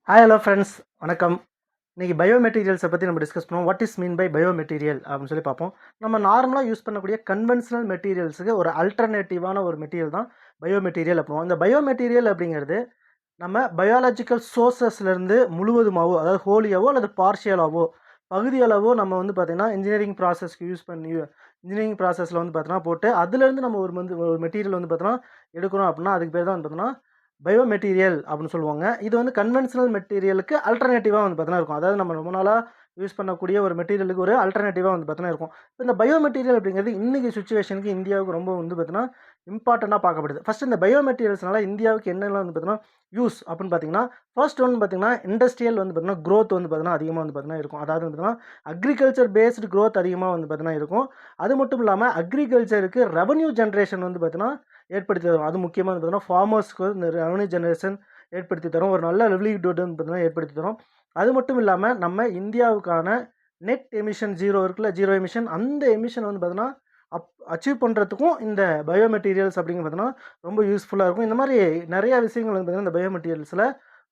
Hi hello friends, வணக்கம். இன்றைக்கி பயோமெட்டீரியல்ஸை பற்றி நம்ம டிஸ்கஸ் பண்ணுவோம். What is mean by biomaterial அப்படின்னு சொல்லி பார்ப்போம். நம்ம நார்மலாக யூஸ் பண்ணக்கூடிய கன்வென்ஷனல் மெட்டீரியல்ஸுக்கு ஒரு அல்டர்னேட்டிவான ஒரு மெட்டீரியல் தான் பயோமெட்டீரியல் அப்படின்னுவோம். இந்த பயோமெட்டீரியல் அப்படிங்கிறது நம்ம பயாலஜிக்கல் சோர்சஸ்லேருந்து முழுவதுமாவோ, அதாவது ஹோலியாவோ அல்லது பார்ஷியலாவோ பகுதியளவோ நம்ம வந்து பார்த்திங்கன்னா இன்ஜினியரிங் ப்ராசஸ்க்கு யூஸ் பண்ணி இன்ஜினியரிங் ப்ராசஸில் வந்து பார்த்தோன்னா போட்டு அதுலேருந்து நம்ம ஒரு மெட்டீரியல் வந்து பார்த்தோன்னா எடுக்கிறோம் அப்படின்னா அதுக்கு பேர் தான் வந்து பார்த்தோன்னா பயோமெட்டீரியல் அப்படின்னு சொல்லுவாங்க. இது வந்து கன்வென்ஷனல் மெட்டீரியலுக்கு அல்டர்னேட்டிவாக வந்து பார்த்தீங்கன்னா இருக்கும். அதாவது நம்ம ரொம்ப நாளாக யூஸ் பண்ணக்கூடிய ஒரு மெட்டீரியலுக்கு ஒரு அல்டர்னேட்டிவாக வந்து பார்த்தீங்கன்னா இருக்கும். இப்போ இந்த பயோமெட்டீரியல் அப்படிங்கிறது இன்றைக்கி சுச்சுவேஷனுக்கு இந்தியாவுக்கு ரொம்ப வந்து பார்த்தீங்கன்னா இம்பார்ட்டண்ட்டாக பார்க்கப்படுது. ஃபஸ்ட்டு இந்த பயோமெட்டீரியல்ஸ்னால இந்தியாவுக்கு என்னெல்லாம் வந்து பார்த்தீங்கன்னா யூஸ் அப்படின்னு பார்த்தீங்கன்னா, ஃபர்ஸ்ட் ஒன் பார்த்தீங்கன்னா இண்டஸ்ட்ரியல் வந்து பார்த்தீங்கன்னா க்ரோத் வந்து பார்த்தீங்கன்னா அதிகமாக வந்து பார்த்தீங்கன்னா இருக்கும். அதாவது வந்து பார்த்தீங்கன்னா அக்ரிகல்ச்சர் பேஸ்டு க்ரோத் அதிகமாக வந்து பார்த்தீங்கன்னா இருக்கும். அது மட்டும் இல்லாமல் அக்ரிகல்ச்சருக்கு ரெவன்யூ ஜென்ரேஷன் வந்து பார்த்தீங்கன்னா ஏற்படுத்தி தரும். அது முக்கியமாக வந்து பார்த்தீங்கன்னா ஃபார்மர்ஸ்க்கு இந்த ரெவன்யூ ஜெனரேஷன் ஏற்படுத்தி தரும். ஒரு நல்ல லிவ்லிஹுட் வந்து பார்த்தீங்கன்னா ஏற்படுத்தி தரும். அது மட்டும் இல்லாமல் நம்ம இந்தியாவுக்கான நெட் எமிஷன் ஜீரோ இருக்குல்ல, ஜீரோ எமிஷன், அந்த எமிஷன் வந்து பார்த்தீங்கன்னா அச்சீவ் பண்ணுறதுக்கும் இந்த பயோமெட்டீரியல்ஸ் அப்படிங்கிறது பார்த்தீங்கன்னா ரொம்ப யூஸ்ஃபுல்லாக இருக்கும். இந்த மாதிரி நிறைய விஷயங்கள் வந்து பார்த்தீங்கன்னா இந்த பயோமெட்டீரியல்ஸில்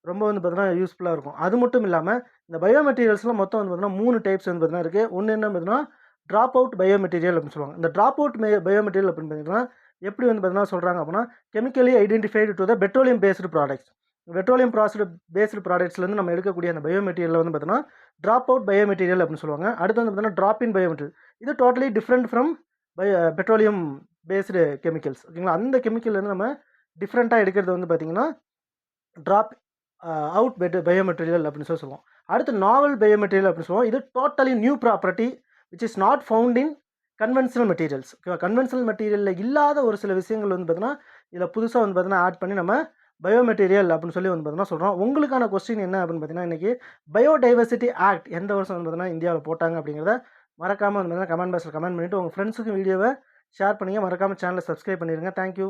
ரொம்ப வந்து பார்த்தீங்கன்னா யூஸ்ஃபுல்லாக இருக்கும். அது மட்டும் இல்லாமல் இந்த பயோமெட்டீரியல்ஸில் மொத்தம் வந்து பார்த்தீங்கன்னா 3 டைப்ஸ் வந்து பார்த்தீங்கன்னா இருக்குது. ஒன்று என்ன பார்த்தீங்கன்னா ட்ராப் அவுட் பயோமெட்டீரியல் அப்படின்னு சொல்லுவாங்க. இந்த ட்ராப் அவுட் பயோமெட்டீரியல் அப்படின்னு பார்த்தீங்கன்னா எப்படி வந்து பார்த்தீங்கன்னா சொல்கிறாங்க அப்படின்னா, chemically identified to the petroleum based products. Petroleum based ப்ராடக்ட்ஸ்லேருந்து நம்ம எடுக்கக்கூடிய அந்த பயோமெட்டீரியல் வந்து பார்த்தீங்கன்னா ட்ராப் அவுட் பயோமெட்டீரியல் அப்படின்னு சொல்லுவாங்க. அடுத்து வந்து பார்த்தீங்கன்னா ட்ராப் இன் பயோமெட்டீரியல். இது totally different from petroleum based chemicals. ஓகேங்களா? அந்த கெமிக்கல்லேருந்து நம்ம டிஃப்ரெண்ட்டாக எடுக்கிறது வந்து பார்த்தீங்கன்னா ட்ராப் அவுட் பயோமெட்டீரியல் அப்படின்னு சொல்லுவோம். அடுத்து நாவல் பயோமெட்டீரியல் அப்படின்னு சொல்லுவோம். இது totally new property which is not found in conventional materials. ஓகேவா? கன்வென்ஷனல் மெட்டீரியலில் இல்லாத ஒரு சில விஷயங்கள் வந்து பார்த்தீங்கன்னா இதில் புதுசாக வந்து பார்த்தீங்கன்னா ஆட் பண்ணி நம்ம பயோமெட்டீரியல் அப்படின்னு சொல்லி வந்து பார்த்தீங்கன்னா சொல்கிறோம். உங்களுக்கான கொஸ்டின் என்ன அப்படின்னு பார்த்தீங்கன்னா இன்றைக்கி பயோடைவர்சிட்டி ஆக்ட் எந்த வருஷம் வந்து பார்த்தீங்கன்னா இந்தியாவில் போட்டாங்க அப்படிங்கிறத மறக்காமல் வந்து பார்த்தீங்கன்னா கமெண்ட் பாக்ஸில் கமெண்ட் பண்ணிவிட்டு உங்கள் ஃப்ரெண்ட்ஸுக்கும் வீடியோவை ஷேர் பண்ணிங்க. மறக்காமல் சேனலை சப்ஸ்கிரைப் பண்ணிடுங்க. தேங்க்யூ.